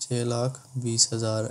6,20,000،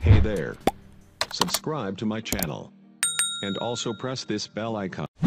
Hey there. Subscribe to my channel. And also press this bell icon.